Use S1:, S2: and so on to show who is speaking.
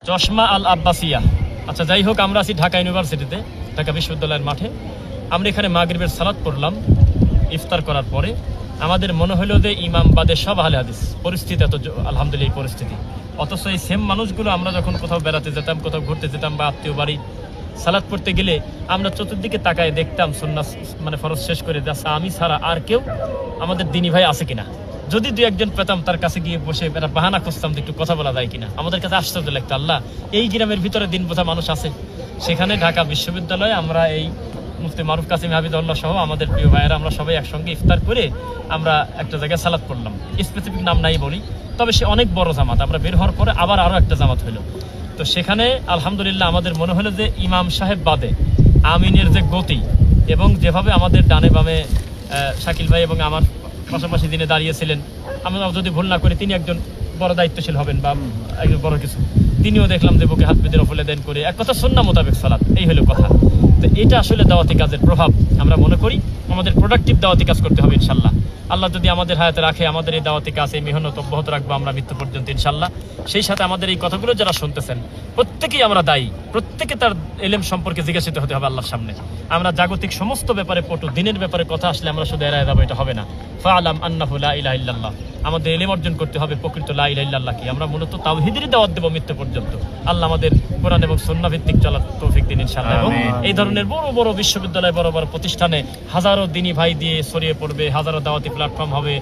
S1: চশমা আল আব্বাসিয়া। আচ্ছা, যাই হোক, আমরা আছি ঢাকা ইউনিভার্সিটিতে, ঢাকা বিশ্ববিদ্যালয়ের মাঠে। আমরা এখানে মাগরিবের সালাত পড়লাম ইফতার করার পরে। আমাদের মনে হলো যে ইমাম বাদে সব আহলে হাদিস, পরিস্থিতি এত আলহামদুলিল্লাহ এই পরিস্থিতি। অথচ এই সেম মানুষগুলো আমরা যখন কোথাও বেড়াতে যেতাম, কোথাও ঘুরতে যেতাম বা আত্মীয় বাড়ি সালাত পড়তে গেলে আমরা চতুর্দিকে তাকায় দেখতাম সুন্নাত মানে ফরজ শেষ করে যাচ্ছে আমি ছাড়া আর কেউ আমাদের দিনী ভাই আছে কিনা। যদি দু একজন পেতাম তার কাছে গিয়ে বসে একটা বাহানা খুঁজতাম একটু কথা বলা যায় কিনা। আমাদের কাছে আশ্চর্য লাগতো, আল্লাহ এই গ্রামের ভিতরে দিন বোঝা মানুষ আছে। সেখানে ঢাকা বিশ্ববিদ্যালয়ে আমরা এই মুফতি মারুফ কাসিম হাফিজুল্লাহ সহ আমাদের প্রিয় ভাইয়েরা আমরা সবাই একসঙ্গে ইফতার করে আমরা একটা জায়গায় সালাত পড়লাম। স্পেসিফিক নাম নাই বলি, তবে সে অনেক বড় জামাত। আমরা বের হওয়ার পরে আবার আরও একটা জামাত হলো। তো সেখানে আলহামদুলিল্লাহ আমাদের মনে হলো যে ইমাম সাহেব বাদে আমিনের যে গতি এবং যেভাবে আমাদের ডানে বামে শাকিল ভাই এবং আমার পাশাপাশি দিনে দাঁড়িয়েছিলেন, আমরা যদি ভুল না করি তিনি একজন বড় দায়িত্বশীল হবেন বা একজন বড় কিছু, তিনিও দেখলাম যে বুকে হাত বেঁধে রফলে দেন করে এক কথা সুন্নাহ মোতাবেক সালাত, এই হলো কথা। তো এটা আসলে দাওয়াতি কাজের প্রভাব। আমরা মনে করি আমাদের প্রোডাক্টিভ দাওয়াতি কাজ করতে হবে ইনশাল্লাহ। আল্লাহ যদি আমাদের হায়াতে রাখে, আমাদের এই দাওয়াতি কাজ, এই মেহনত অব্যাহত রাখবো আমরা মৃত্যু পর্যন্ত ইনশাল্লাহ। সেই সাথে আমাদের এই কথাগুলো যারা শুনতেছেন প্রত্যেকেই আমরা দায়ী, প্রত্যেকে তার এলেম সম্পর্কে জিজ্ঞাসিত হতে হবে আল্লাহর সামনে। আমরা জাগতিক সমস্ত ব্যাপারে পটু, দিনের ব্যাপারে কথা আসলে আমরা শুধু এড়ায় যাবো, এটা হবে না। ফাআলাম আন্নাহু লা ইলাহা ইল্লাল্লাহ, আমাদের এলেম অর্জন করতে হবে প্রকৃত লা ইলাহা ইল্লাল্লাহ কি। আমরা মূলত তাওহীদেরই দাওয়াত দেব মৃত্যু পর্যন্ত। আল্লাহ আমাদের কোরআন এবং সুন্নাহ ভিত্তিক চলার তৌফিক দিন ইনশাআল্লাহ। এবং এই ধরনের বড় বড় বিশ্ববিদ্যালয়, বড় বড় প্রতিষ্ঠানে হাজারো দিনী ভাই দিয়ে ছড়িয়ে পড়বে, হাজারো দাওয়াতি প্ল্যাটফর্ম হবে।